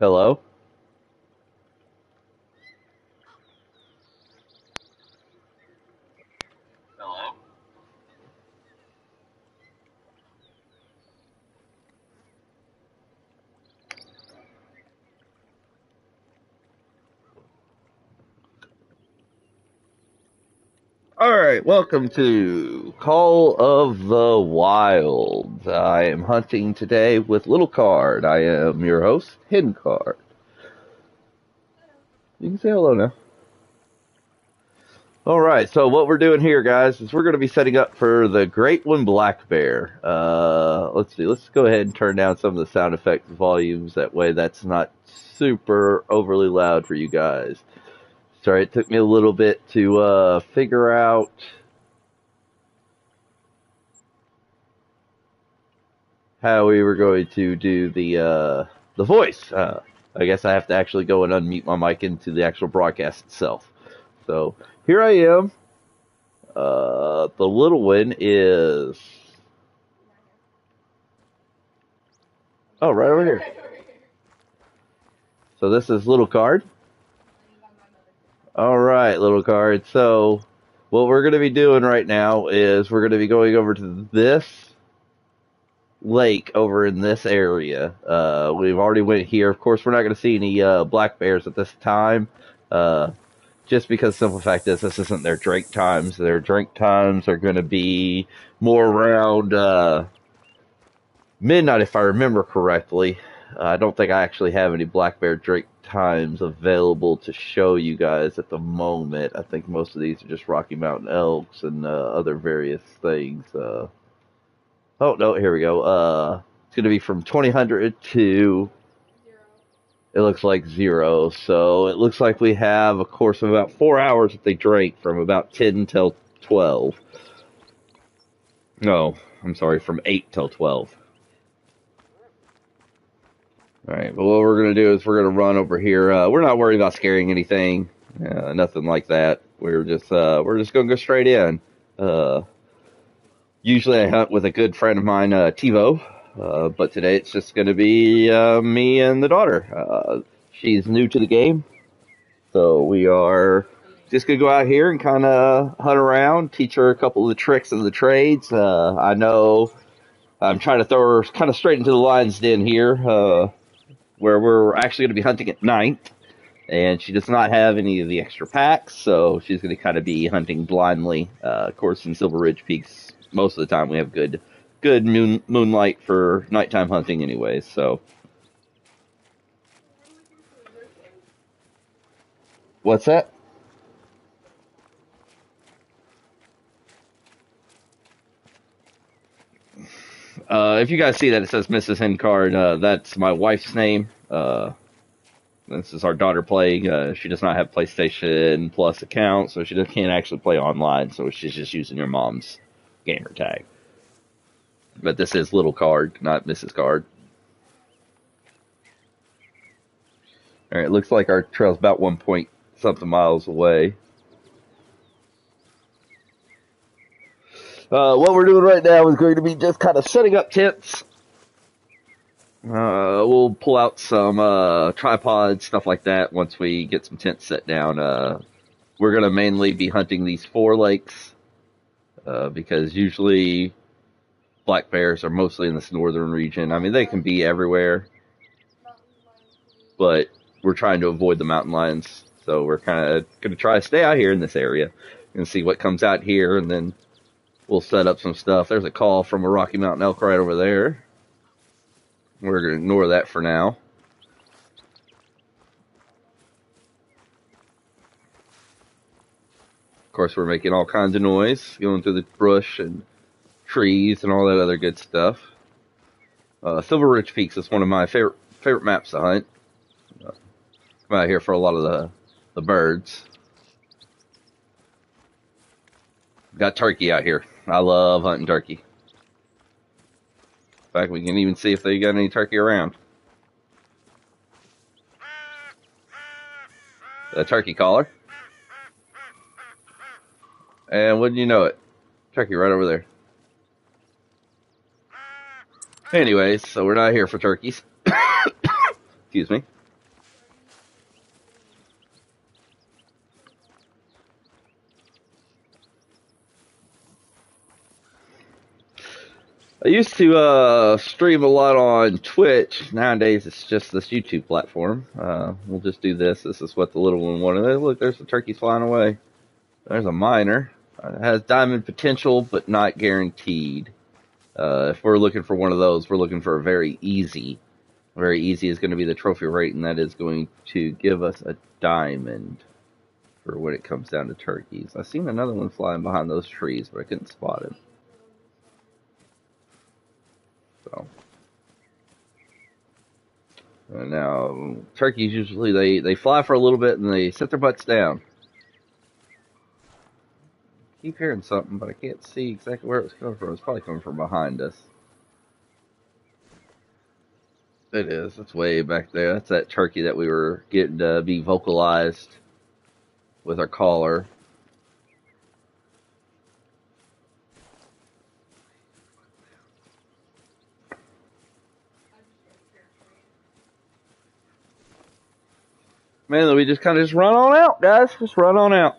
Hello? Alright, welcome to Call of the Wild. I am hunting today with lilcard. I am your host, Card. You can say hello now. Alright, so what we're doing here, guys, is we're going to be setting up for the Great One Black Bear. Let's see, let's go ahead and turn down some of the sound effect volumes. That way that's not super overly loud for you guys. Sorry, it took me a little bit to figure out how we were going to do the voice. I guess I have to actually go and unmute my mic into the actual broadcast itself. So here I am. The little one is right over here. So this is lilcard. All right, lilcard. So what we're going to be doing right now is we're going to be going over to this lake over in this area. We've already went here. Of course, we're not going to see any black bears at this time. Just because the simple fact is this isn't their drink times. Their drink times are going to be more around midnight, if I remember correctly. I don't think I actually have any black bear drink times available to show you guys at the moment. I think most of these are just Rocky Mountain elks and other various things. Oh, no, here we go. It's going to be from 2000 to, it looks like 0. So it looks like we have a course of about 4 hours that they drink from about 10 till 12. No, I'm sorry, from 8 till 12. Alright, but what we're going to do is we're going to run over here. We're not worried about scaring anything. Nothing like that. We're just going to go straight in. Usually I hunt with a good friend of mine, TiVo, but today it's just going to be me and the daughter. She's new to the game, so we are just going to go out here and kind of hunt around, teach her a couple of the tricks and the trades. I know I'm trying to throw her kind of straight into the lion's den here, where we're actually going to be hunting at night, and she does not have any of the extra packs, so she's going to kind of be hunting blindly. Of course, in Silver Ridge Peaks, most of the time we have good moonlight for nighttime hunting anyways, so. What's that? If you guys see that it says Mrs. Hencard, that's my wife's name. This is our daughter playing. She does not have PlayStation Plus account, so she can't actually play online, so she's just using her mom's gamer tag. But this is lilcard, not Mrs. Card. Alright, it looks like our trail's about 1 point something miles away. What we're doing right now is going to be just kind of setting up tents. We'll pull out some tripods, stuff like that, once we get some tents set down. We're going to mainly be hunting these 4 lakes, because usually black bears are mostly in this northern region. I mean, they can be everywhere, but we're trying to avoid the mountain lions. So we're kind of going to try to stay out here in this area and see what comes out here, and then we'll set up some stuff. There's a call from a Rocky Mountain elk right over there. We're going to ignore that for now. Of course, we're making all kinds of noise, going through the brush and trees and all that other good stuff. Silver Ridge Peaks is one of my favorite maps to hunt. I'm out here for a lot of the birds. Got turkey out here. I love hunting turkey. In fact, we can even see if they got any turkey around. A turkey caller. And wouldn't you know it, turkey right over there. Anyways, so we're not here for turkeys. Excuse me. I used to stream a lot on Twitch. Nowadays, it's just this YouTube platform. We'll just do this. This is what the little one wanted. Hey, look, there's the turkeys flying away. There's a miner. It has diamond potential, but not guaranteed. If we're looking for one of those, we're looking for a very easy. Very easy is going to be the trophy rate, and that is going to give us a diamond for when it comes down to turkeys. I seen another one flying behind those trees, but I couldn't spot him. So now turkeys usually they fly for a little bit and they sit their butts down. Keep hearing something, but I can't see exactly where it was coming from. It's probably coming from behind us. It is. It's way back there. That's that turkey that we were getting to be vocalized with our caller. Man, we just kind of just run on out, guys. Just run on out.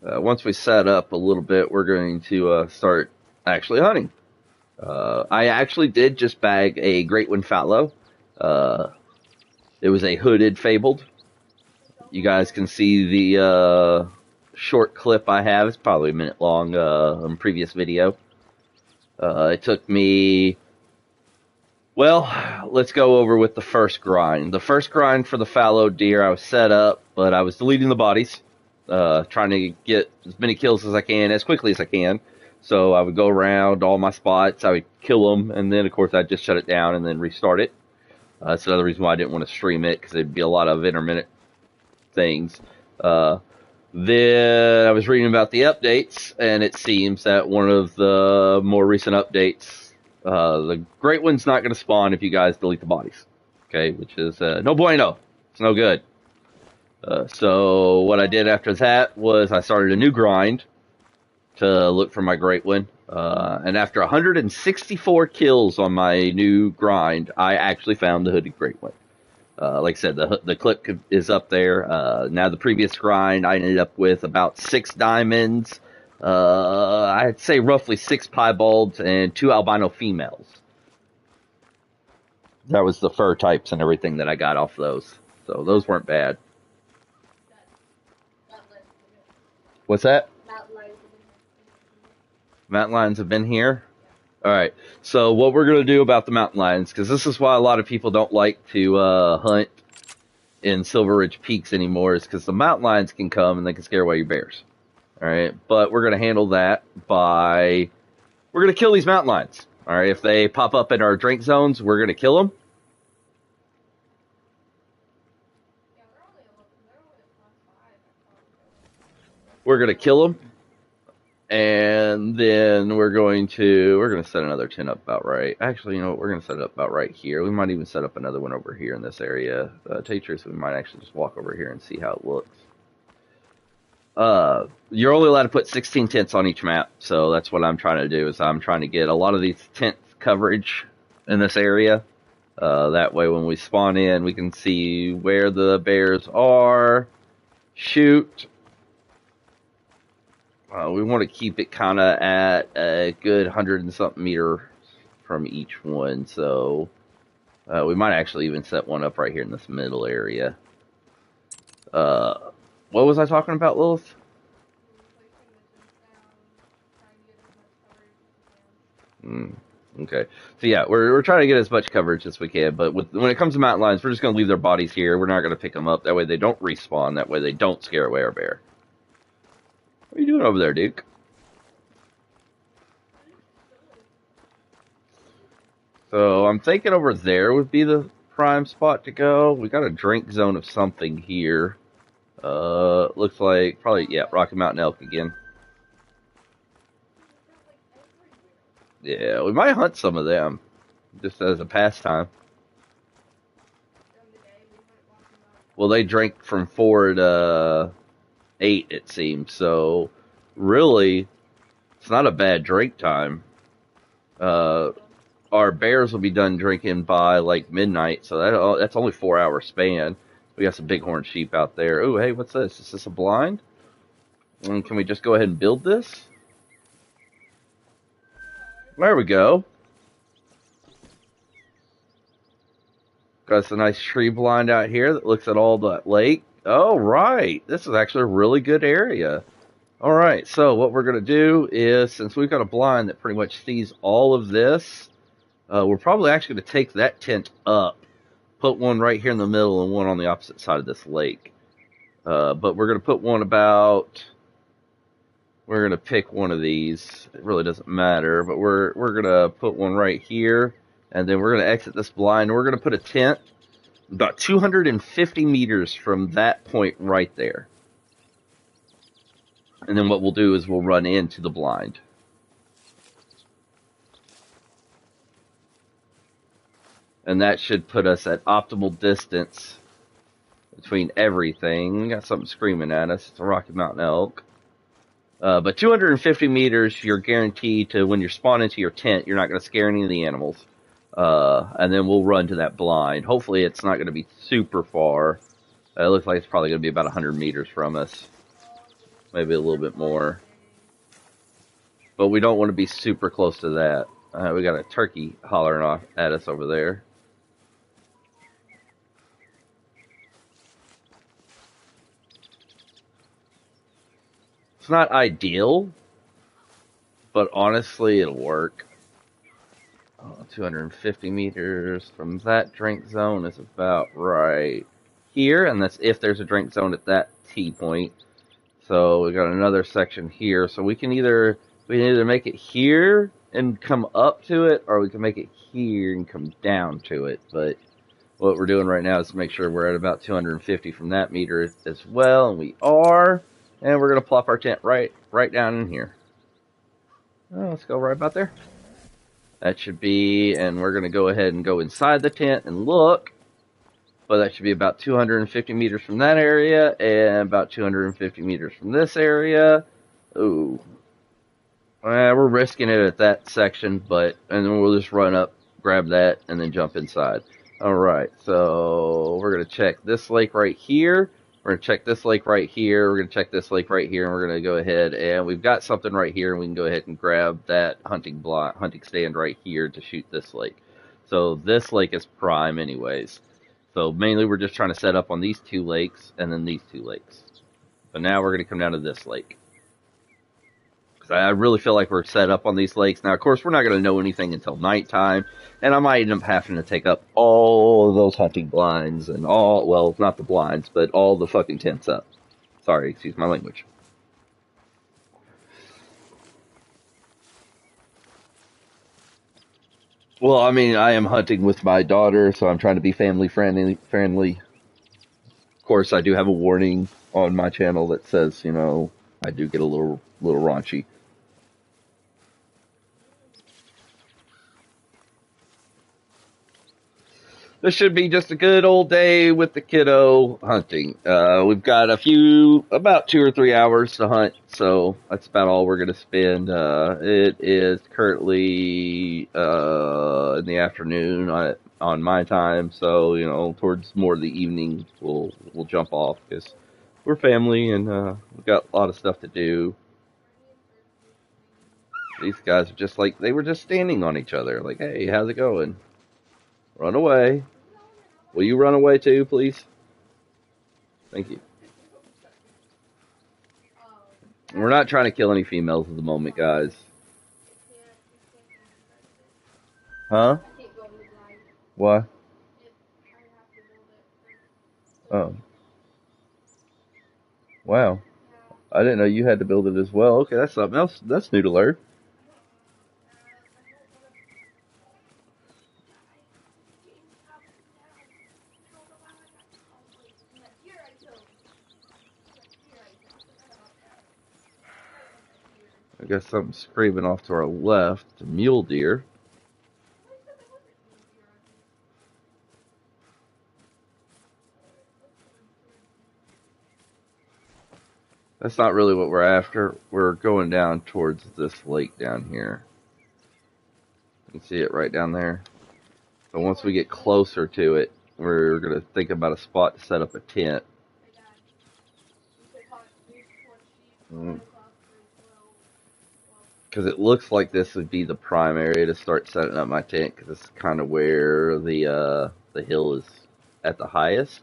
Once we set up a little bit, we're going to start actually hunting. I actually did just bag a great one fallow. It was a hooded fabled. You guys can see the short clip I have. It's probably a minute long on previous video. It took me... Well, let's go over with the first grind. The first grind for the fallow deer, I was set up, but I was deleting the bodies. Trying to get as many kills as I can, as quickly as I can. So I would go around all my spots, I would kill them, and then, of course, I'd just shut it down and then restart it. That's another reason why I didn't want to stream it, because there'd be a lot of intermittent things. Then I was reading about the updates, and it seems that one of the more recent updates, the Great One's not going to spawn if you guys delete the bodies. Okay, which is no bueno. It's no good. So what I did after that was I started a new grind to look for my Great One. And after 164 kills on my new grind, I actually found the hooded Great One. Like I said, the clip is up there. Now the previous grind, I ended up with about 6 diamonds. I'd say roughly 6 piebalds and 2 albino females. That was the fur types and everything that I got off those. So those weren't bad. What's that? Mountain lions have been here? Alright, so what we're going to do about the mountain lions, because this is why a lot of people don't like to hunt in Silver Ridge Peaks anymore, is because the mountain lions can come and they can scare away your bears. Alright, but we're going to handle that by... We're going to kill these mountain lions. Alright, if they pop up in our drink zones, we're going to kill them. We're going to kill them, and then we're going to set another tent up about right. Actually, you know what? We're going to set it up about right here. We might even set up another one over here in this area. Tell you the truth, we might actually just walk over here and see how it looks. You're only allowed to put 16 tents on each map, so that's what I'm trying to do, is I'm trying to get a lot of these tent coverage in this area. That way when we spawn in, we can see where the bears are, shoot. We want to keep it kind of at a good 100 and something meters from each one, so we might actually even set one up right here in this middle area. What was I talking about, Lilith? Okay, so yeah, we're trying to get as much coverage as we can, but when it comes to mountain lions, we're just going to leave their bodies here. We're not going to pick them up. That way they don't respawn. That way they don't scare away our bear. What are you doing over there, Duke? So I'm thinking over there would be the prime spot to go. We got a drink zone of something here. Looks like probably, yeah, Rocky Mountain elk again. Yeah, we might hunt some of them just as a pastime. Well, they drink from 4 to 8, it seems. So, really, it's not a bad drink time. Uh, our bears will be done drinking by like midnight, so that's only 4 hour span. We got some bighorn sheep out there. Oh, hey, what's this? Is this a blind? And can we just go ahead and build this? There we go. Got a nice tree blind out here that looks at all the lake. Oh, right. This is actually a really good area. All right, so what we're going to do is, since we've got a blind that pretty much sees all of this, we're probably actually going to take that tent up, put one right here in the middle and one on the opposite side of this lake. But we're going to put one about... We're going to pick one of these. It really doesn't matter, but we're going to put one right here, and then we're going to exit this blind. We're going to put a tent about 250 meters from that point right there. And then what we'll do is we'll run into the blind. And that should put us at optimal distance between everything. Got something screaming at us. It's a Rocky Mountain elk. But 250 meters, you're guaranteed to, when you're spawning into your tent, you're not going to scare any of the animals. And then we'll run to that blind. Hopefully it's not going to be super far. It looks like it's probably going to be about 100 meters from us. Maybe a little bit more. But we don't want to be super close to that. We got a turkey hollering off at us over there. It's not ideal, but honestly, it'll work. 250 meters from that drink zone is about right here, and that's if there's a drink zone at that T point. So we got another section here, so we can either make it here and come up to it, or we can make it here and come down to it. But what we're doing right now is to make sure we're at about 250 from that meter as well, and we are. And we're going to plop our tent right down in here. Oh, let's go right about there. That should be, and we're going to go ahead and go inside the tent and look. But that should be about 250 meters from that area, and about 250 meters from this area. Ooh. We're risking it at that section, and then we'll just run up, grab that, and then jump inside. Alright, so we're going to check this lake right here. We're going to check this lake right here. We're going to check this lake right here, and we're going to go ahead, and we've got something right here, and we can go ahead and grab that hunting stand right here to shoot this lake. So this lake is prime anyways. So mainly we're just trying to set up on these 2 lakes, and then these 2 lakes. But now we're going to come down to this lake. Because I really feel like we're set up on these lakes. Now, of course, we're not going to know anything until nighttime. And I might end up having to take up all of those hunting blinds and all, well, not the blinds, but all the fucking tents up. Sorry, excuse my language. Well, I mean, I am hunting with my daughter, so I'm trying to be family friendly. Of course, I do have a warning on my channel that says, you know, I do get a little raunchy. This should be just a good old day with the kiddo hunting. We've got about 2 or 3 hours to hunt, so that's about all we're going to spend. It is currently in the afternoon on my time, so, you know, towards more of the evening, we'll jump off, because we're family, and we've got a lot of stuff to do. These guys are just like, they were just standing on each other, like, hey, how's it going? Run away. Will you run away too, please? Thank you. We're not trying to kill any females at the moment, guys. Huh? What? Oh. Wow. I didn't know you had to build it as well. Okay, that's something else. That's new to learn. I guess something's screaming off to our left. A mule deer. That's not really what we're after. We're going down towards this lake down here. You can see it right down there. So once we get closer to it, we're going to think about a spot to set up a tent. Because it looks like this would be the prime area to start setting up my tent, because this is kind of where the hill is at the highest,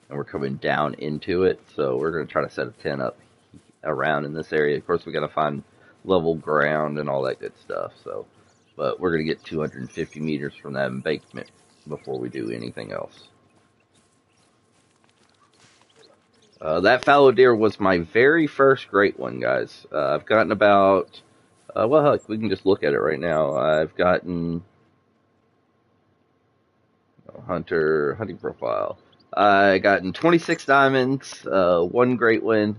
and we're coming down into it. So we're going to try to set a tent up around in this area. Of course, we got to find level ground and all that good stuff. So, but we're going to get 250 meters from that embankment before we do anything else. That fallow deer was my very first great one, guys. I've gotten about, well, heck, we can just look at it right now. I've gotten Hunter hunting profile. I gotten 26 diamonds, one great win.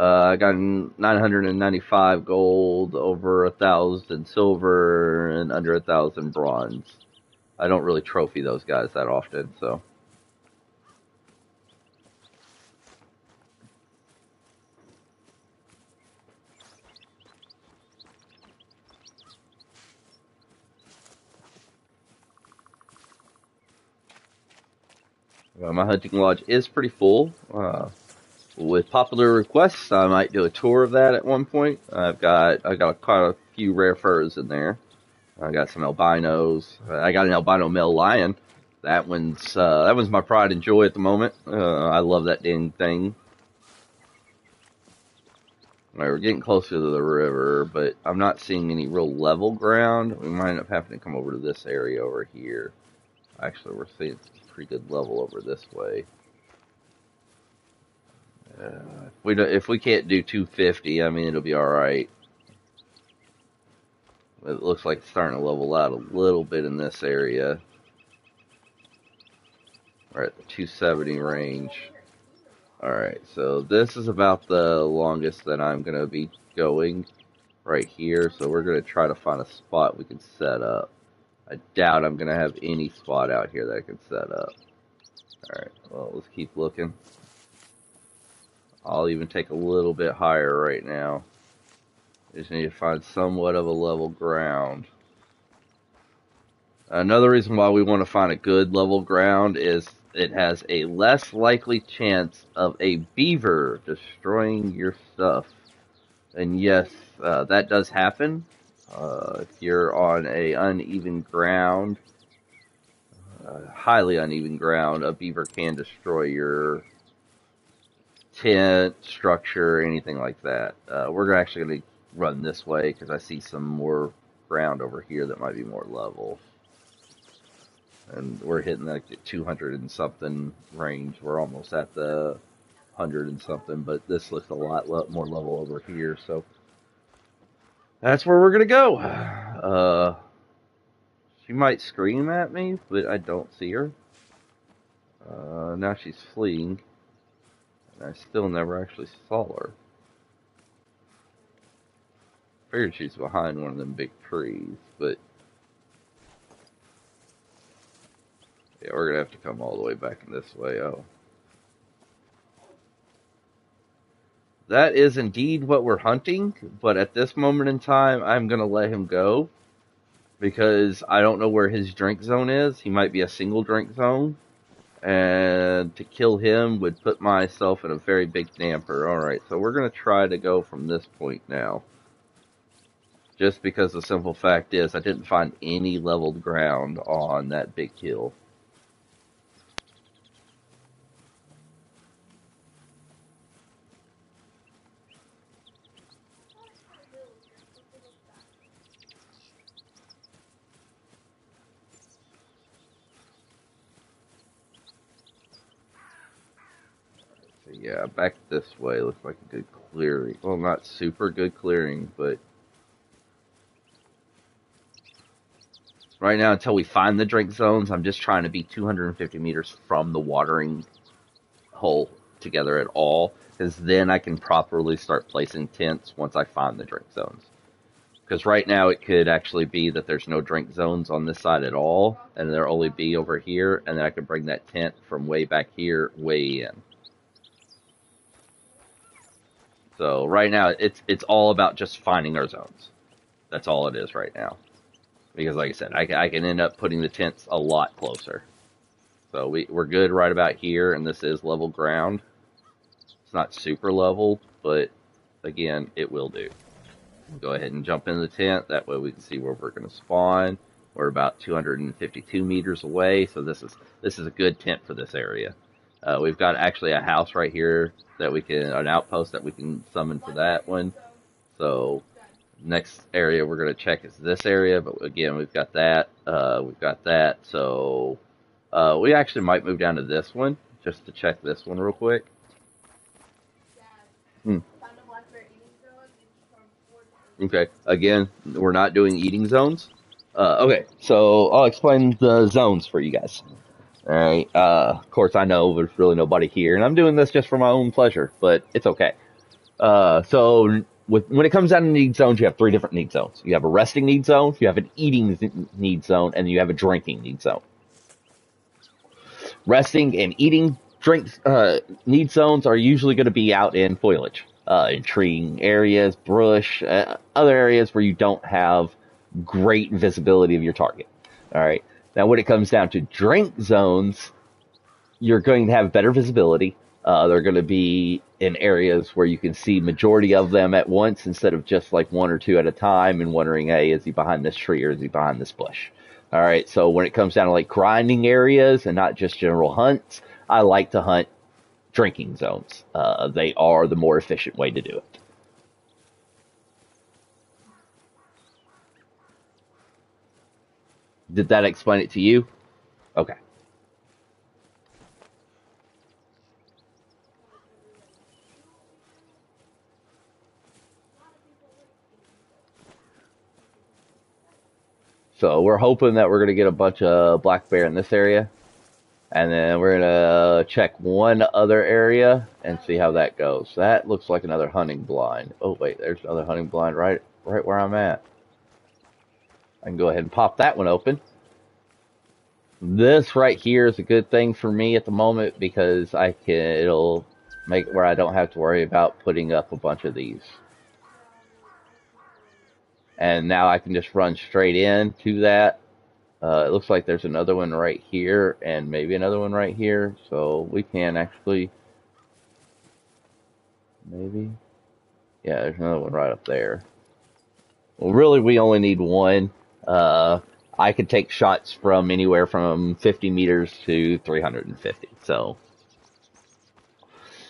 I gotten 995 gold, over 1,000 silver, and under 1,000 bronze. I don't really trophy those guys that often, so. My hunting lodge is pretty full. With popular requests, I might do a tour of that at one point. I got quite a few rare furs in there. I got some albinos. I got an albino male lion. That one's my pride and joy at the moment. I love that dang thing. All right, we're getting closer to the river, but I'm not seeing any real level ground. We might end up having to come over to this area over here. Actually, we're seeing pretty good level over this way. If we can't do 250, I mean, it'll be all right. It looks like it's starting to level out a little bit in this area. We're at the 270 range. Alright, so this is about the longest that I'm going to be going right here. So we're going to try to find a spot we can set up. I doubt I'm going to have any spot out here that I can set up. Alright, well, let's keep looking. I'll even take a little bit higher right now. Just need to find somewhat of a level ground. Another reason why we want to find a good level ground is it has a less likely chance of a beaver destroying your stuff. And yes, that does happen. If you're on a uneven ground, highly uneven ground, a beaver can destroy your tent, structure, anything like that. We're actually going to run this way because I see some more ground over here that might be more level. And we're hitting like the 200 and something range. We're almost at the 100 and something, but this looks a lot more level over here. So that's where we're going to go. She might scream at me, but I don't see her. Now she's fleeing. And I still never actually saw her. Figured she's behind one of them big trees, but yeah, we're gonna have to come all the way back in this way. Oh. That is indeed what we're hunting, but at this moment in time, I'm gonna let him go. Because I don't know where his drink zone is. He might be a single drink zone. And to kill him would put myself in a very big damper. Alright, so we're gonna try to go from this point now. Just because the simple fact is, I didn't find any leveled ground on that big hill. So yeah, back this way looks like a good clearing. Well, not super good clearing, but right now, until we find the drink zones, I'm just trying to be 250 meters from the watering hole together at all. because then I can properly start placing tents once I find the drink zones. Because right now it could actually be that there's no drink zones on this side at all, and there'll only be over here, and then I can bring that tent from way back here way in. So right now it's all about just finding our zones. That's all it is right now. Because like I said, I can end up putting the tents a lot closer. So we're good right about here, and this is level ground. It's not super level, but again, it will do. We'll go ahead and jump in the tent. That way we can see where we're going to spawn. We're about 252 meters away, so this is a good tent for this area. We've got actually a house right here that we can, an outpost that we can summon for that one. So next area we're going to check is this area, but again, we've got that. So we actually might move down to this one just to check this one real quick. Okay, again, we're not doing eating zones. Okay, so I'll explain the zones for you guys. Alright, of course I know there's really nobody here, and I'm doing this just for my own pleasure, but it's okay. So when it comes down to need zones, you have 3 different need zones. You have a resting need zone, you have an eating need zone, and you have a drinking need zone. Resting and eating need zones are usually going to be out in foliage, in treeing areas, brush, other areas where you don't have great visibility of your target. All right. Now, when it comes down to drink zones, you're going to have better visibility. They're going to be in areas where you can see majority of them at once instead of just like 1 or 2 at a time and wondering, hey, is he behind this tree or is he behind this bush? All right. So when it comes down to like grinding areas and not just general hunts, I like to hunt drinking zones. They are the more efficient way to do it. Did that explain it to you? Okay. So we're hoping that we're going to get a bunch of black bear in this area. And then we're going to check one other area and see how that goes. That looks like another hunting blind. Oh, wait, there's another hunting blind right where I'm at. I can go ahead and pop that one open. This right here is a good thing for me at the moment because it'll make it where I don't have to worry about putting up a bunch of these. And now I can just run straight into that. It looks like there's another one right here and maybe another one right here. So we can actually, maybe, yeah, there's another one right up there. Well, really, we only need one. I could take shots from anywhere from 50 meters to 350. So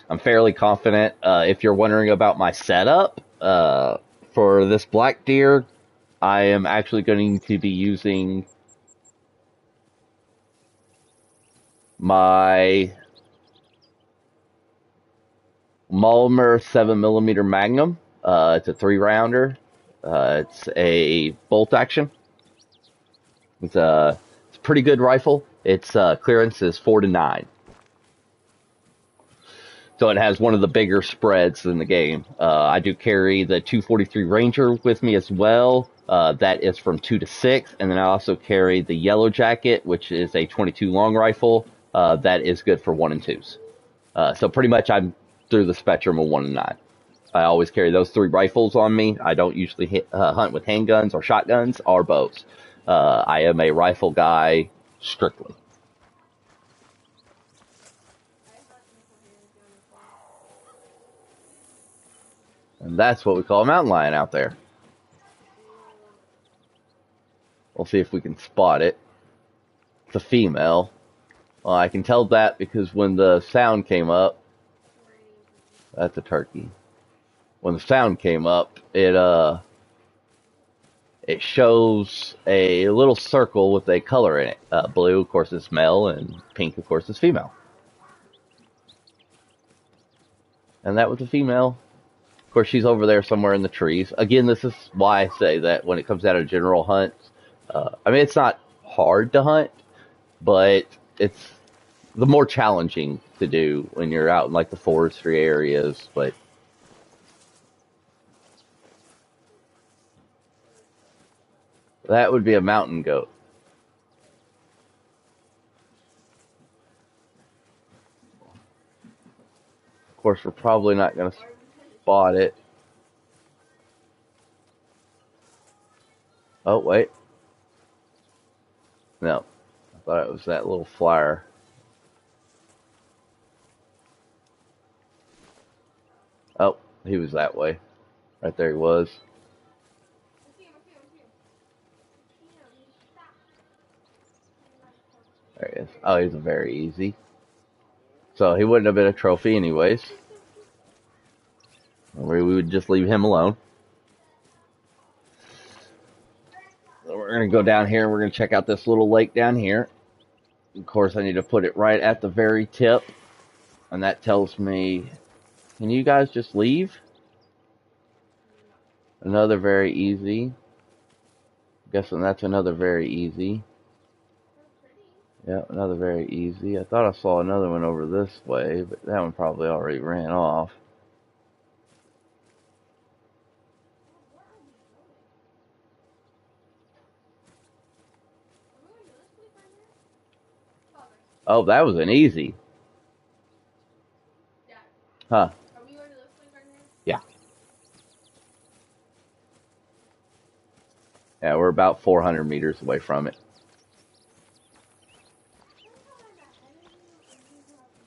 I'm fairly confident. If you're wondering about my setup, for this black deer, I am actually going to be using my Malmer 7mm Magnum. It's a 3-rounder. It's a bolt action. It's a pretty good rifle. Its clearance is 4 to 9. So it has one of the bigger spreads in the game. I do carry the 243 Ranger with me as well. That is from 2 to 6. And then I also carry the Yellow Jacket, which is a 22 long rifle. That is good for 1 and 2s. So pretty much I'm through the spectrum of 1 and 9. I always carry those 3 rifles on me. I don't usually hunt with handguns or shotguns or bows. I am a rifle guy strictly. And that's what we call a mountain lion out there. We'll see if we can spot it. It's a female. Well, I can tell that because when the sound came up, that's a turkey. When the sound came up, it shows a little circle with a color in it. Blue, of course, is male, and pink, of course, is female. And that was a female. Of course, she's over there somewhere in the trees. Again, this is why I say that when it comes down to general hunts, I mean, it's not hard to hunt, but it's the more challenging to do when you're out in like the forestry areas, but that would be a mountain goat. Of course, we're probably not going to spot it. Oh, wait. No. I thought it was that little flyer. Oh, he was that way. Right there he was. There he is. Oh, he's very easy. So he wouldn't have been a trophy anyways. We would just leave him alone. So we're going to go down here. We're going to check out this little lake down here. Of course, I need to put it right at the very tip. And that tells me, can you guys just leave? Another very easy. I'm guessing that's another very easy. Yeah, another very easy. I thought I saw another one over this way, but that one probably already ran off. Oh, that was an easy. Huh. Yeah. Yeah, we're about 400 meters away from it.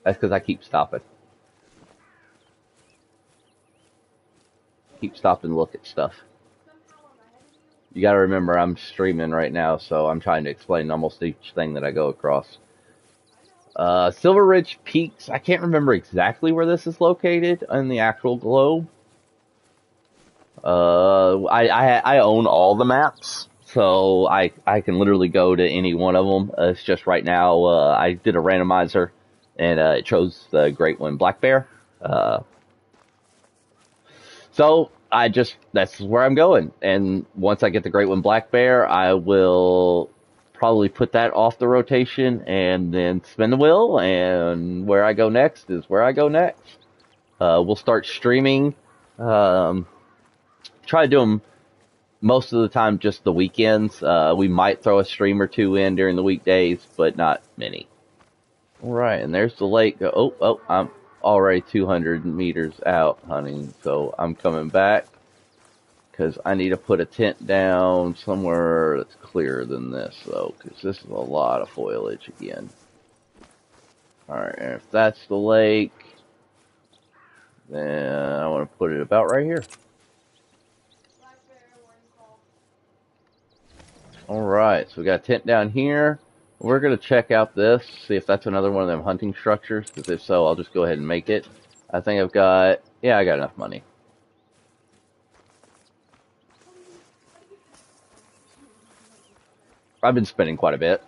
That's because I keep stopping. Keep stopping to look at stuff. You gotta remember, I'm streaming right now, so I'm trying to explain almost each thing that I go across. Silver Ridge Peaks, I can't remember exactly where this is located on the actual globe. I own all the maps, so I can literally go to any one of them. It's just right now, I did a randomizer, and it chose the Great One Black Bear. So that's where I'm going. And once I get the Great One Black Bear, I will probably put that off the rotation and then spin the wheel. And where I go next is where I go next. We'll start streaming. Try to do them most of the time just the weekends. We might throw a stream or two in during the weekdays, but not many. All right, and there's the lake. Oh, I'm already 200 meters out hunting, so I'm coming back because I need to put a tent down somewhere that's clearer than this, though, because this is a lot of foliage again. All right, and if that's the lake, then I want to put it about right here. All right, so we got a tent down here. We're going to check out this, see if that's another one of them hunting structures, because if so, I'll just go ahead and make it. I think I got enough money. I've been spending quite a bit.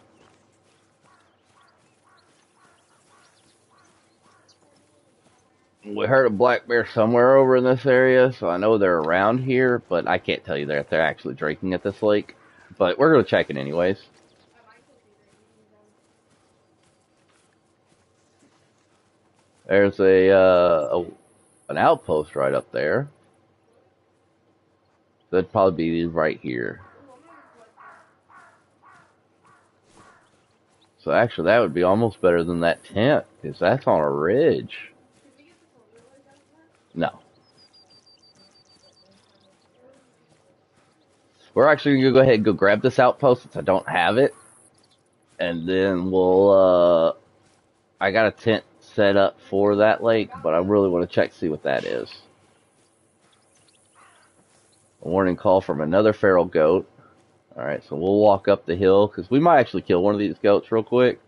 We heard a black bear somewhere over in this area, so I know they're around here, but I can't tell you that they're actually drinking at this lake. But we're going to check it anyways. There's an outpost right up there. That'd probably be right here. So actually, that would be almost better than that tent, because that's on a ridge. No. We're actually going to go ahead and go grab this outpost since I don't have it. And then we'll, I got a tent set up for that lake, but I really want to check see what that is. A warning call from another feral goat. Alright, so we'll walk up the hill, because we might actually kill one of these goats real quick.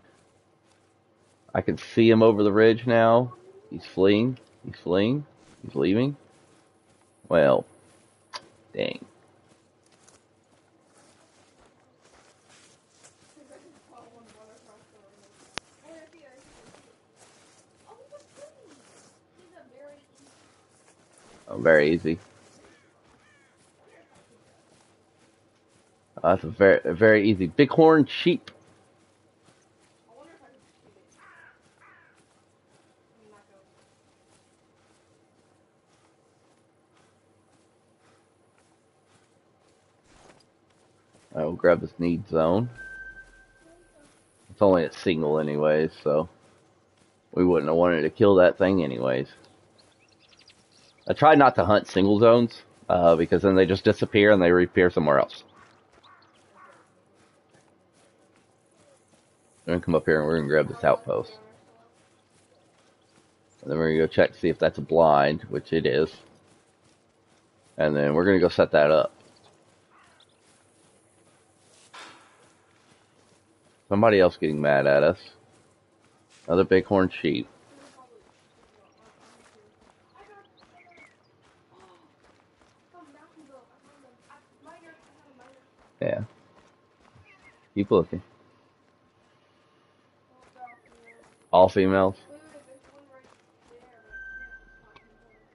I can see him over the ridge now. He's fleeing. He's fleeing. He's leaving. Well, dang. Oh, very easy. That's a very easy. Bighorn sheep. I will grab this need zone. It's only a single anyways, so we wouldn't have wanted to kill that thing anyways. I try not to hunt single zones, because then they just disappear and they reappear somewhere else. We're going to come up here and we're going to grab this outpost. And then we're going to go check to see if that's a blind, which it is. And then we're going to go set that up. Somebody else getting mad at us. Another bighorn sheep. Yeah. Keep looking. All females.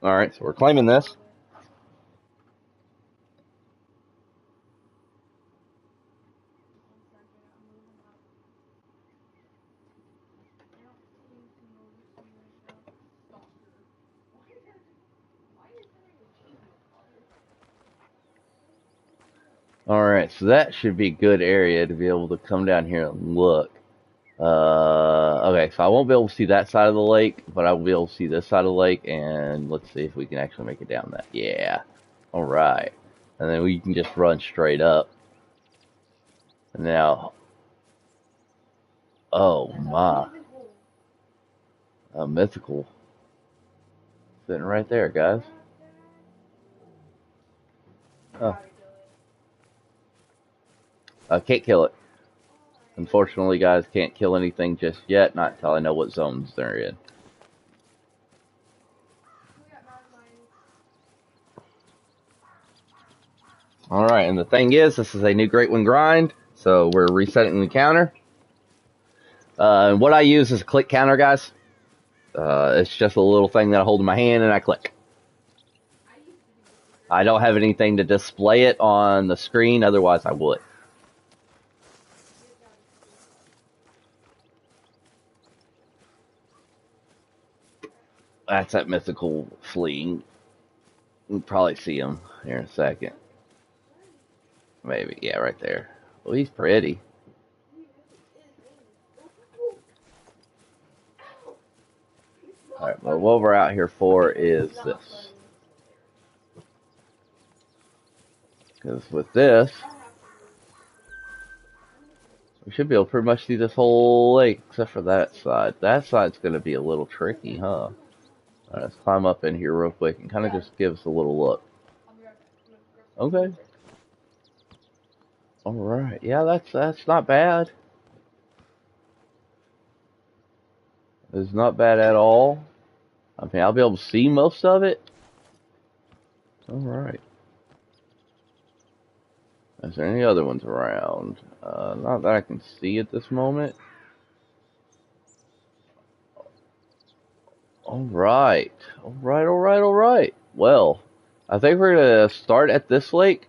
Alright, so we're claiming this. Alright, so that should be a good area to be able to come down here and look. Okay, so I won't be able to see that side of the lake, but I will be able to see this side of the lake, and let's see if we can actually make it down that. Yeah. Alright. And then we can just run straight up. Now, oh my. A mythical. Sitting right there, guys. Oh. I can't kill it. Unfortunately, guys, can't kill anything just yet, not until I know what zones they're in. Alright, and the thing is, this is a new Great One grind, so we're resetting the counter. And what I use is a click counter, guys. It's just a little thing that I hold in my hand and I click. I don't have anything to display it on the screen, otherwise I would. That's that mythical fleeing. You'll probably see him here in a second. Maybe, yeah, right there. Well, he's pretty. Alright, well, what we're out here for is this. Because with this, we should be able to pretty much see this whole lake, except for that side. That side's going to be a little tricky, huh? Alright, let's climb up in here real quick and kind of just give us a little look. Okay. Alright, yeah, that's not bad. It's not bad at all. I mean, I'll be able to see most of it. Alright. Is there any other ones around? Not that I can see at this moment. Alright. Alright. Well, I think we're going to start at this lake.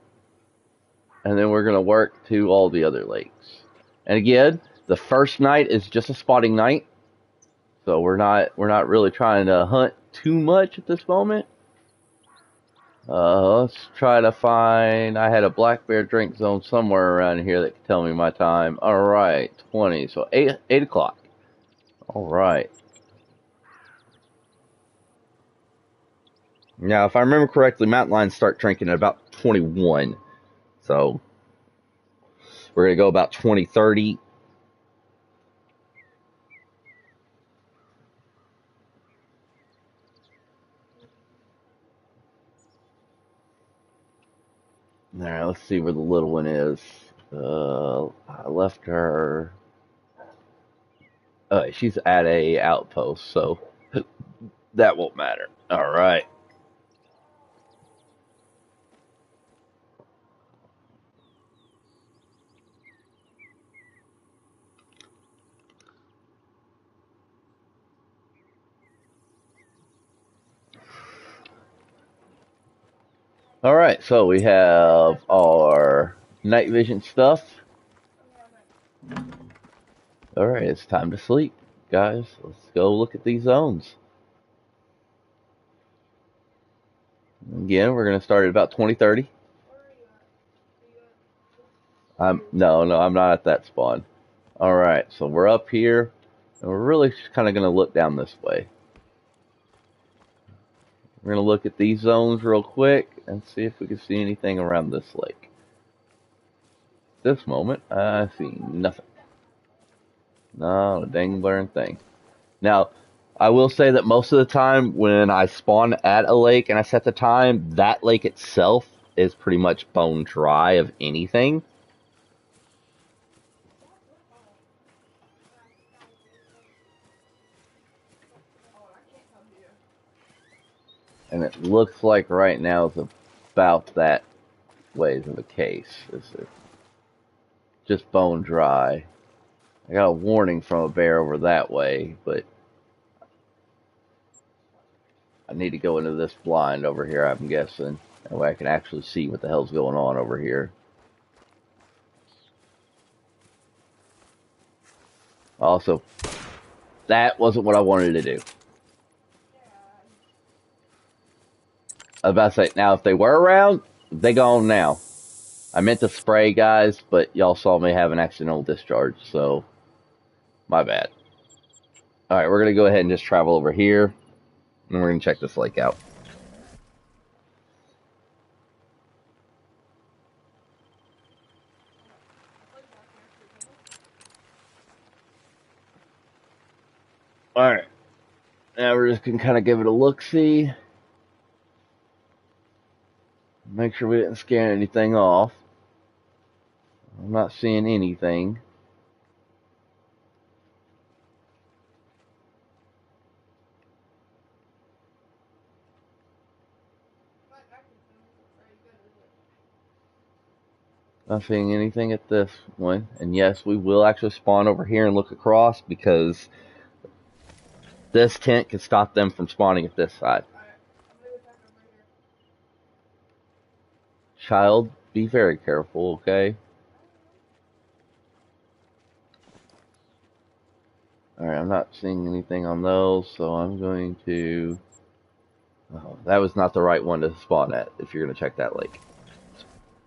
And then we're going to work to all the other lakes. And again, the first night is just a spotting night. So we're not really trying to hunt too much at this moment. Let's try to find... I had a black bear drink zone somewhere around here that could tell me my time. Alright, 20. So 8 o'clock. Alright. Now, if I remember correctly, mountain lions start drinking at about 21. So, we're going to go about 20-30. Alright, let's see where the little one is. I left her... she's at a outpost, so that won't matter. Alright. Alright, so we have our night vision stuff. Alright, it's time to sleep, guys. Let's go look at these zones. Again, we're going to start at about 20-30. No, I'm not at that spawn. All right, so we're up here, and we're really just kind of gonna look down this way. We're gonna look at these zones real quick and see if we can see anything around this lake. At this moment, I see nothing. No, a dang blaring thing. Now, I will say that most of the time when I spawn at a lake and I set the time, that lake itself is pretty much bone dry of anything. And it looks like right now is about that ways of the case. It's just bone dry. I got a warning from a bear over that way, but I need to go into this blind over here, I'm guessing. That way I can actually see what the hell's going on over here. Also, that wasn't what I wanted to do. I was about to say, now if they were around, they gone now. I meant to spray, guys, but y'all saw me have an accidental discharge, so my bad. Alright, we're going to go ahead and just travel over here, and we're going to check this lake out. Alright, now we're just going to kind of give it a look-see. Make sure we didn't scan anything off. I'm not seeing anything. Not seeing anything at this one. And yes, we will actually spawn over here and look across because this tent can stop them from spawning at this side. Child, be very careful, okay? Alright, I'm not seeing anything on those, so I'm going to... Oh, that was not the right one to spawn at if you're going to check that lake.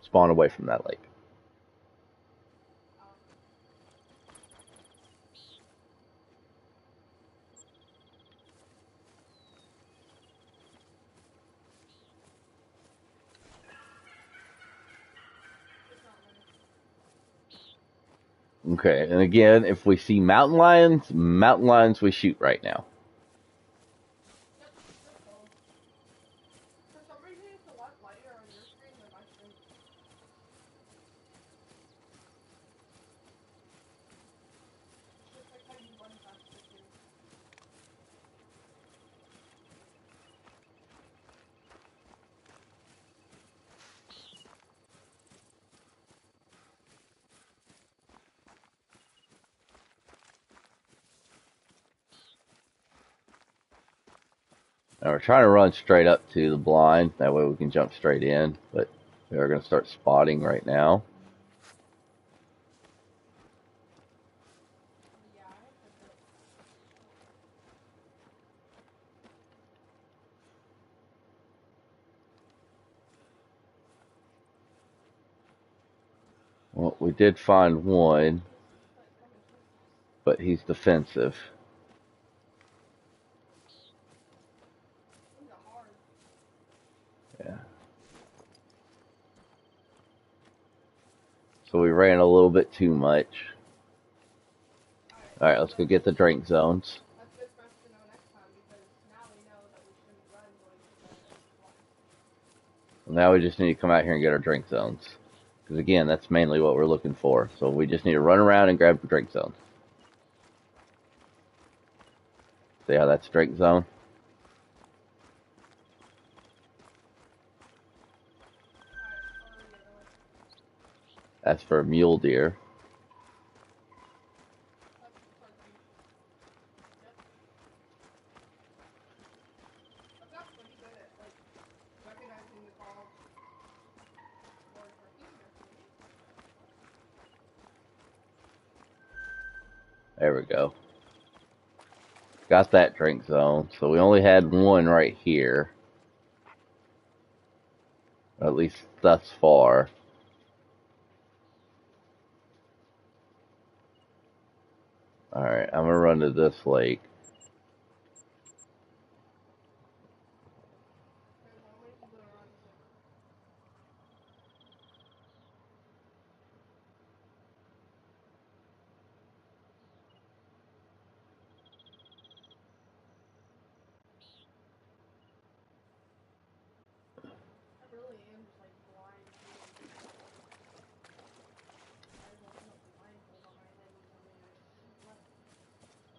Spawn away from that lake. Okay, and again, if we see mountain lions we shoot right now. Now we're trying to run straight up to the blind, that way we can jump straight in, but we are going to start spotting right now. Well, we did find one, but he's defensive. Yeah. So we ran a little bit too much. Alright, let's go get the drink zones. Now we just need to come out here and get our drink zones. Because again, that's mainly what we're looking for. So we just need to run around and grab the drink zones. See how that's a drink zone? That's for a mule deer. There we go. Got that drink zone. So we only had one right here. At least thus far. Alright, I'm gonna run to this lake.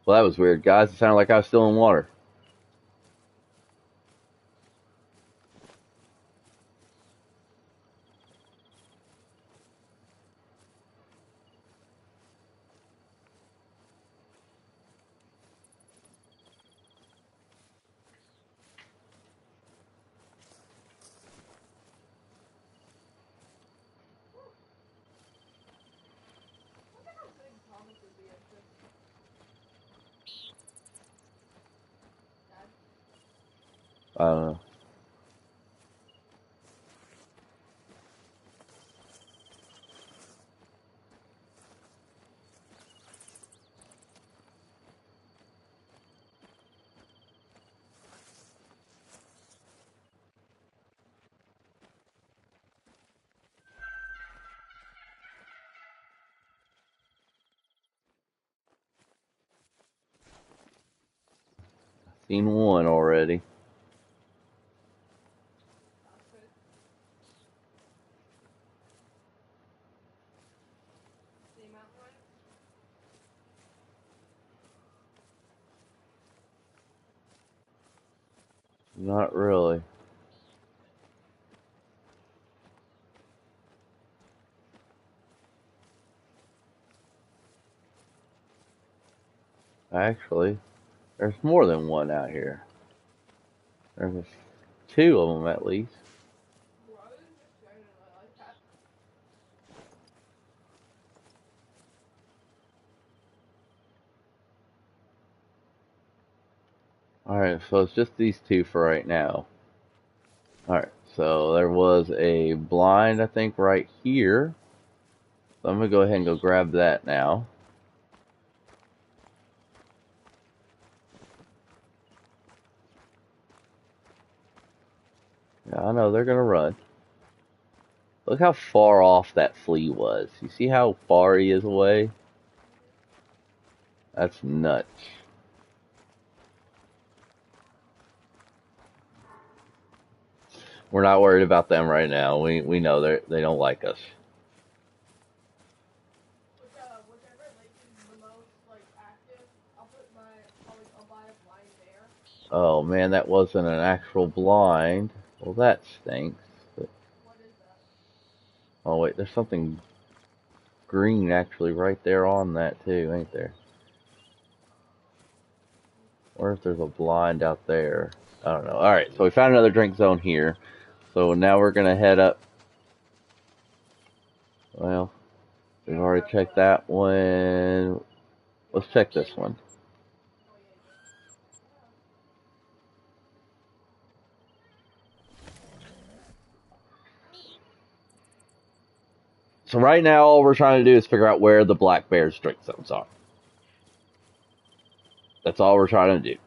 Well, that was weird, guys. It sounded like I was still in water. I don't know. Seen one already. Not really. Actually, there's more than one out here. There's two of them at least. Alright, so it's just these two for right now. Alright, so there was a blind, I think, right here. So I'm going to go ahead and go grab that now. Yeah, I know, they're going to run. Look how far off that flea was. You see how far he is away? That's nuts. We're not worried about them right now. We know they don't like us. Oh man, that wasn't an actual blind. Well, that stinks. But... oh wait, there's something green actually right there on that too, ain't there? Or if there's a blind out there. I don't know. Alright, so we found another drink zone here. So now we're going to head up. Well, we've already checked that one. Let's check this one. So right now, all we're trying to do is figure out where the black bear's drink zones are. That's all we're trying to do.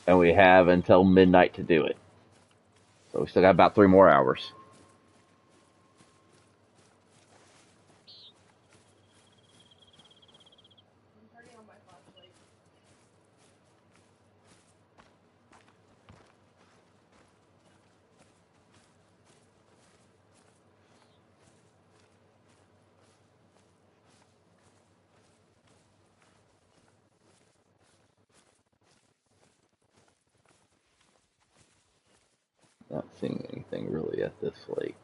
And we have until midnight to do it. So we still got about 3 more hours. Not seeing anything really at this lake.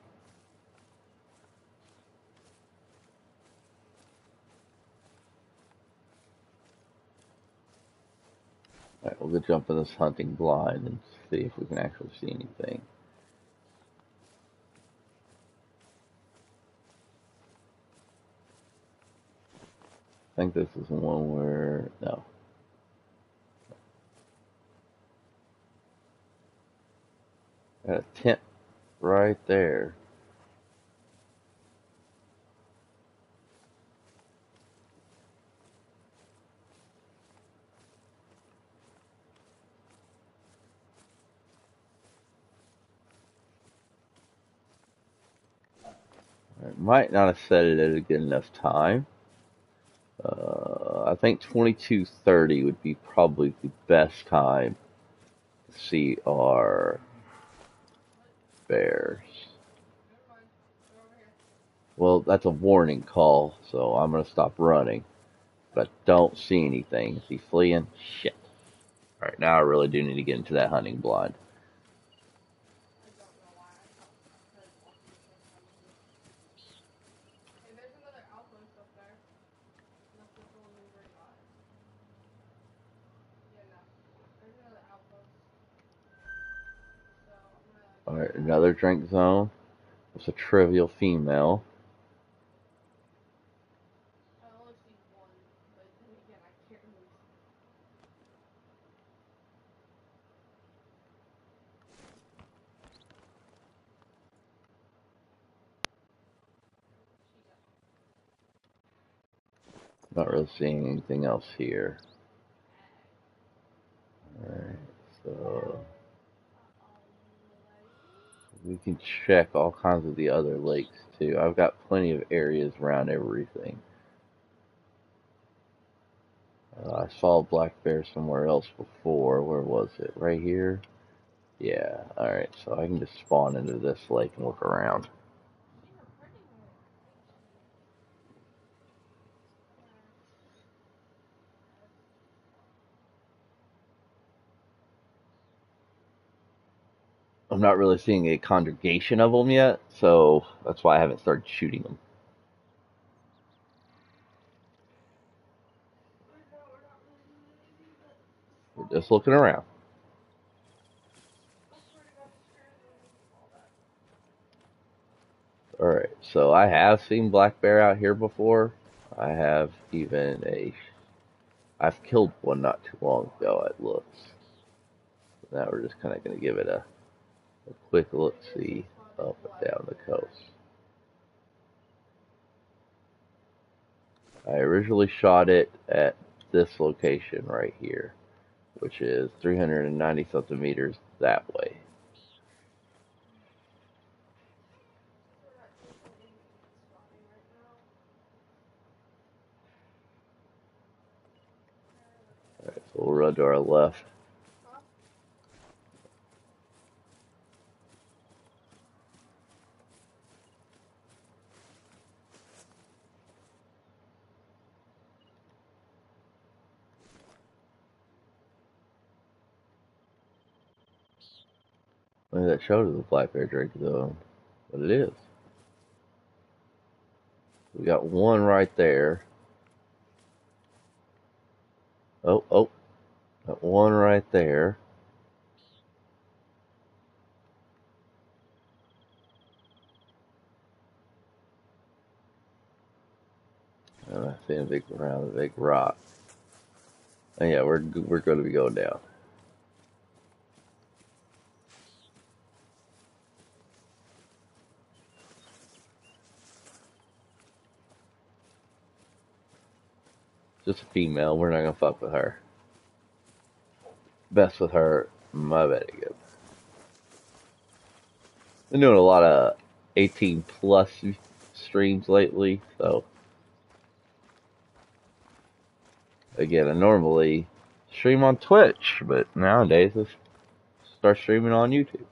Alright, we'll go jump in this hunting blind and see if we can actually see anything. I think this is one where... no. Got a tent right there. I might not have set it at a good enough time. I think 22:30 would be probably the best time to see our bears. Well, that's a warning call, so I'm going to stop running. But I don't see anything. Is he fleeing? Shit. Alright, now I really do need to get into that hunting blind. Alright, another drink zone. It's a trivial female. Not really seeing anything else here. Alright, so we can check all kinds of the other lakes too. I've got plenty of areas around everything. I saw a black bear somewhere else before. Where was it? Right here? Yeah, alright, so I can just spawn into this lake and look around. I'm not really seeing a congregation of them yet, so that's why I haven't started shooting them. We're just looking around. Alright, so I have seen black bear out here before. I have I've killed one not too long ago, it looks. Now we're just kind of going to give it a quick look-see up and down the coast. I originally shot it at this location right here, which is 390 something meters that way. Alright, so we'll run to our left. Maybe that showed us the black bear drink zone, but it is. We got one right there. Oh, got one right there. And I see a big around a big rock. And yeah, we're going to be going down. Just a female. We're not gonna fuck with her. Best with her, my very good. Been doing a lot of 18 plus streams lately, so again, I normally stream on Twitch, but nowadays I start streaming on YouTube.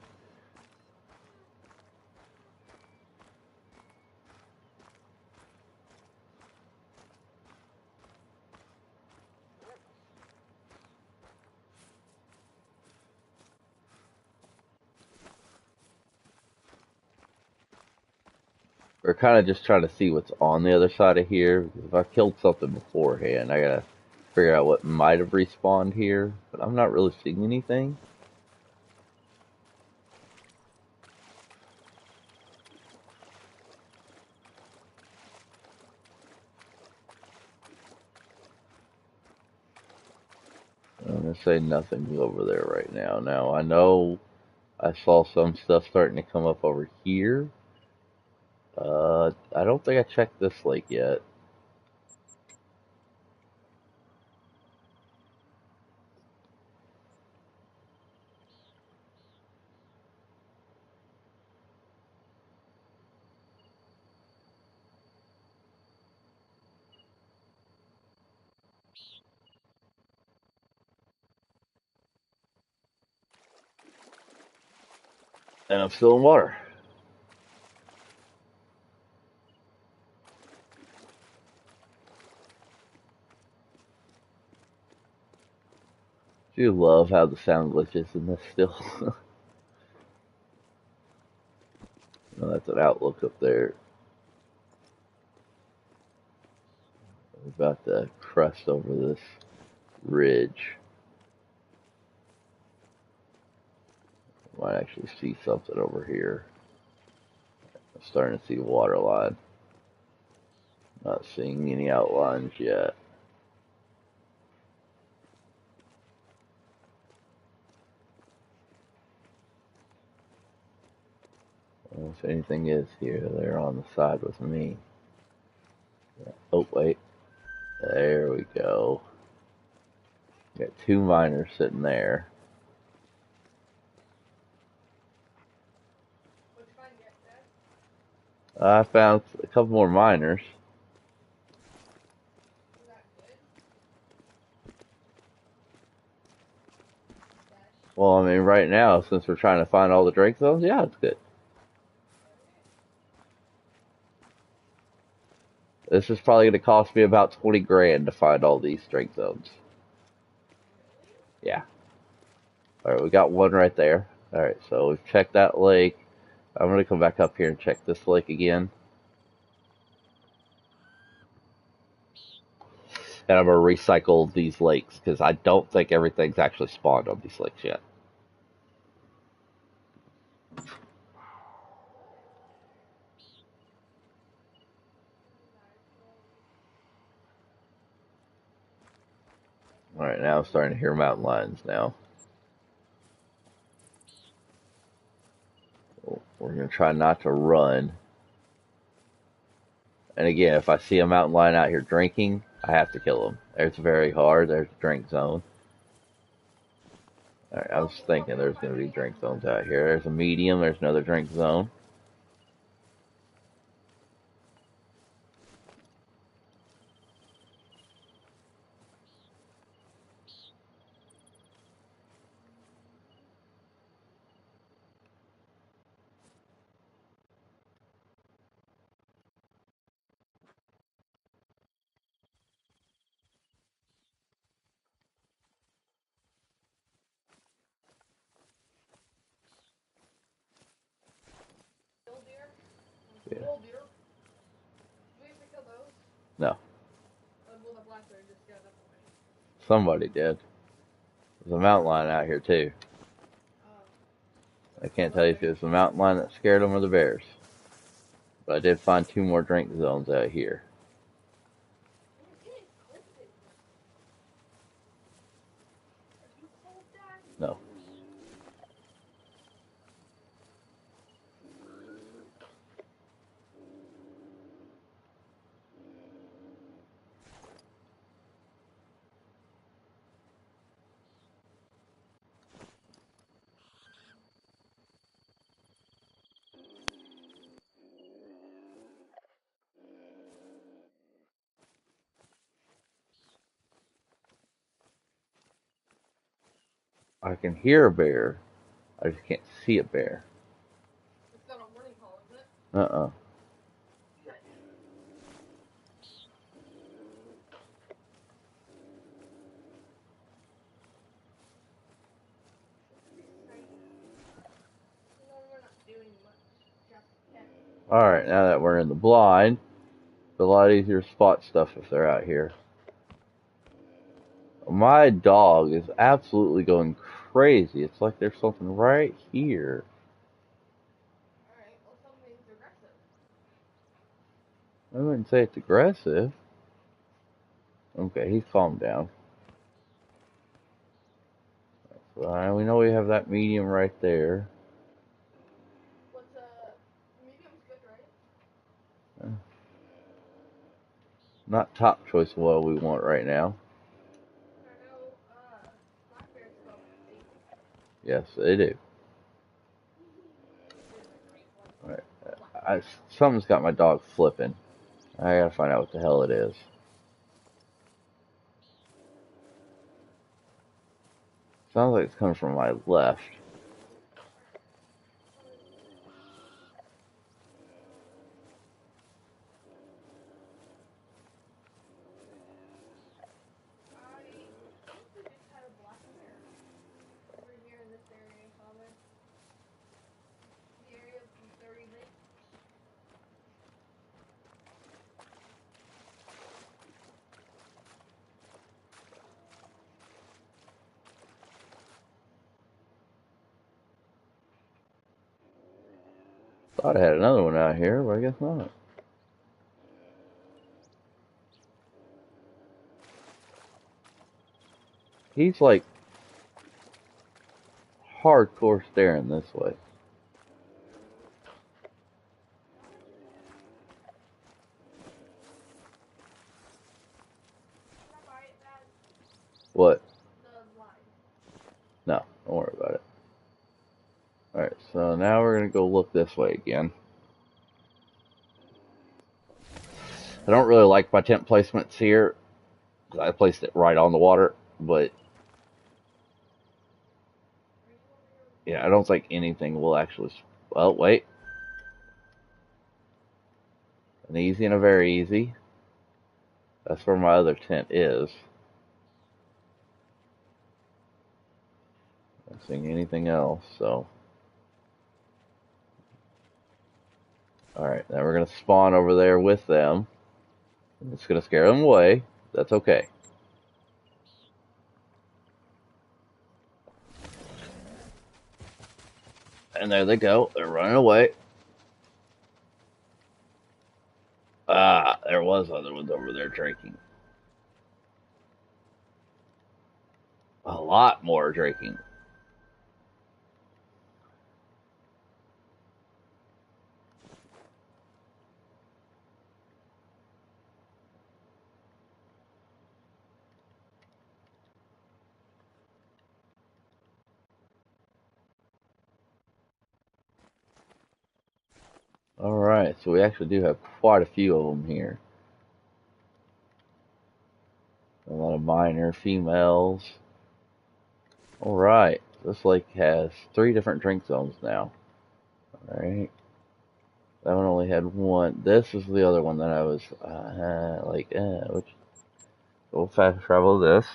We're kind of just trying to see what's on the other side of here. Because if I killed something beforehand, I gotta figure out what might have respawned here. But I'm not really seeing anything. I'm gonna say nothing's over there right now. Now, I know I saw some stuff starting to come up over here. I don't think I checked this lake yet. And I'm still in water. Do you love how the sound glitches in this still? Oh, that's an outlook up there. We're about to crest over this ridge. Might actually see something over here. I'm starting to see water line. Not seeing any outlines yet. Well, if anything is here, they're on the side with me. Yeah. Oh, wait. There we go. Got two miners sitting there. I found a couple more miners. Well, I mean, right now, since we're trying to find all the drink zones, yeah, it's good. This is probably going to cost me about 20 grand to find all these drink zones. Yeah. Alright, we got one right there. Alright, so we've checked that lake. I'm going to come back up here and check this lake again. And I'm going to recycle these lakes, because I don't think everything's actually spawned on these lakes yet. Alright, now I'm starting to hear mountain lions now. We're going to try not to run. And again, if I see a mountain lion out here drinking, I have to kill him. There's very hard. There's a drink zone. Alright, I was thinking there's going to be drink zones out here. There's a medium. There's another drink zone. Yeah. No. Somebody did. There's a mountain lion out here too. I can't tell you if it was the mountain lion that scared them or the bears. But I did find two more drink zones out here. No. I can hear a bear. I just can't see a bear. Uh-uh. Alright, now that we're in the blind, it's a lot easier to spot stuff if they're out here. My dog is absolutely going crazy. It's like there's something right here. I wouldn't say it's aggressive. Okay, he's calmed down. Fine. We know we have that medium right there. Not top choice of what we want right now. Yes, they do. Alright. Something's got my dog flipping. I gotta find out what the hell it is. Sounds like it's coming from my left. Thought I had another one out here, but I guess not. He's like hardcore staring this way. What? No, don't worry about it. Alright, so now we're going to go look this way again. I don't really like my tent placements here, because I placed it right on the water, but yeah, I don't think anything will actually... Well, wait. An easy and a very easy. That's where my other tent is. I'm not seeing anything else, so... Alright, now we're going to spawn over there with them. It's going to scare them away. That's okay. And there they go. They're running away. Ah, there was other ones over there drinking. A lot more drinking. Alright, so we actually do have quite a few of them here. A lot of minor females. Alright, this lake has 3 different drink zones now. Alright. That one only had one. This is the other one that I was which we'll fast travel this.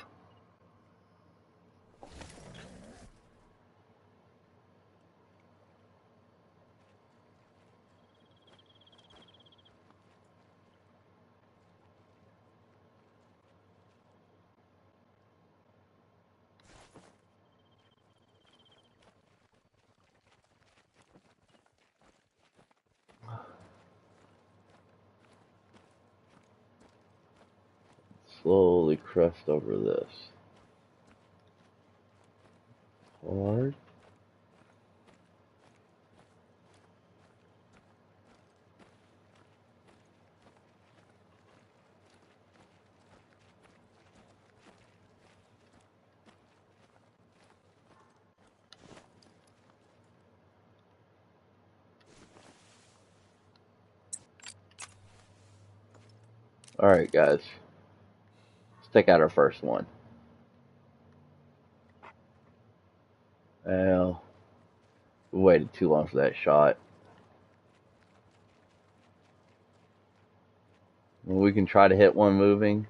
Slowly crest over this. Hard. Alright, guys. Let's take out our first one. Well, we waited too long for that shot. We can try to hit one moving.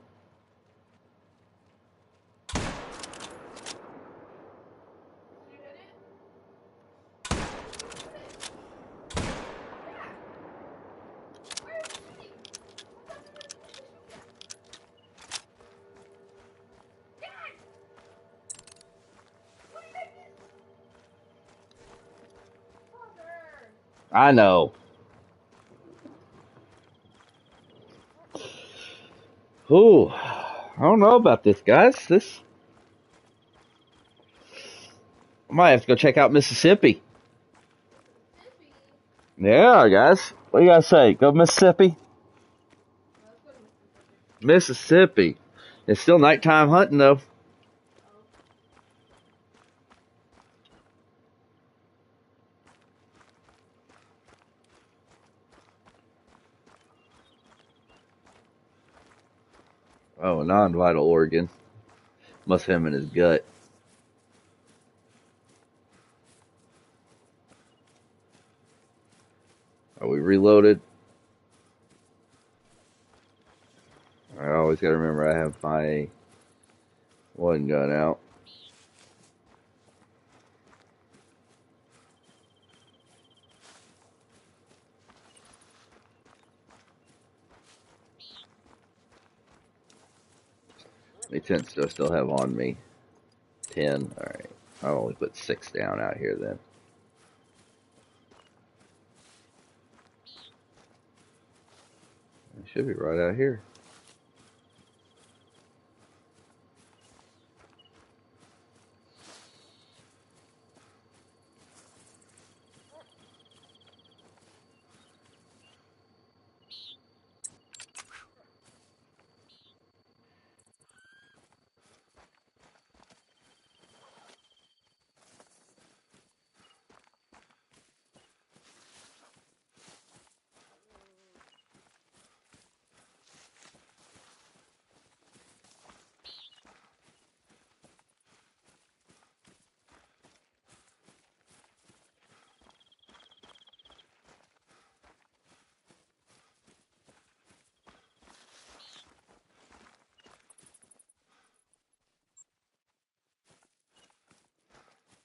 I know. Ooh, I don't know about this, guys. I might have to go check out Mississippi. Yeah, guys. What do you guys say? Go Mississippi? Mississippi. It's still nighttime hunting, though. Oh, non-vital organ. Must have him in his gut. Are we reloaded? I always gotta remember I have my one gun out. How many tents do I still have on me? 10. Alright. I'll only put 6 down out here then. Should be right out here.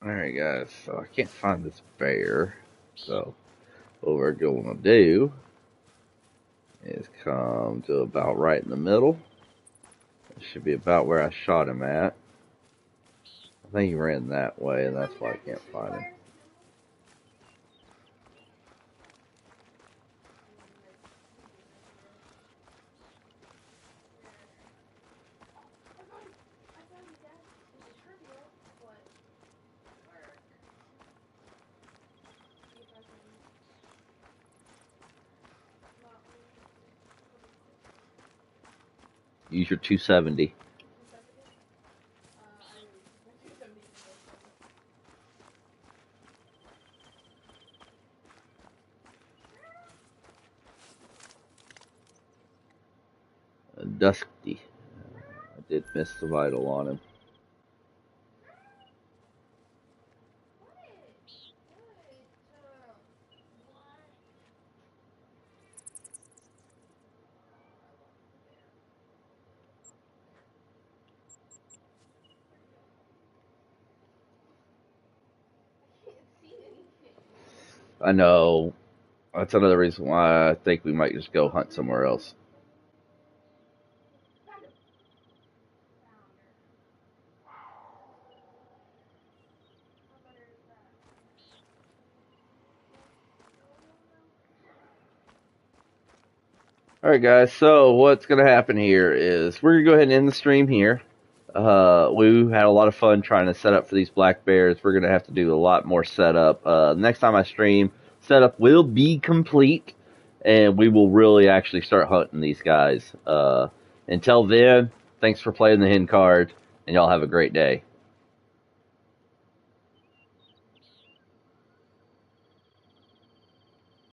Alright guys, so I can't find this bear. So what we're going to do is come to about right in the middle. It should be about where I shot him at. I think he ran that way, and that's why I can't find him. Use your 270. Dusty. I did miss the vital on him. I know. That's another reason why I think we might just go hunt somewhere else. Alright guys, so what's going to happen here is we're going to go ahead and end the stream here. We had a lot of fun trying to set up for these black bears. We're going to have to do a lot more setup. Next time I stream, setup will be complete, and we will really actually start hunting these guys. Until then, thanks for playing the hen card, and y'all have a great day.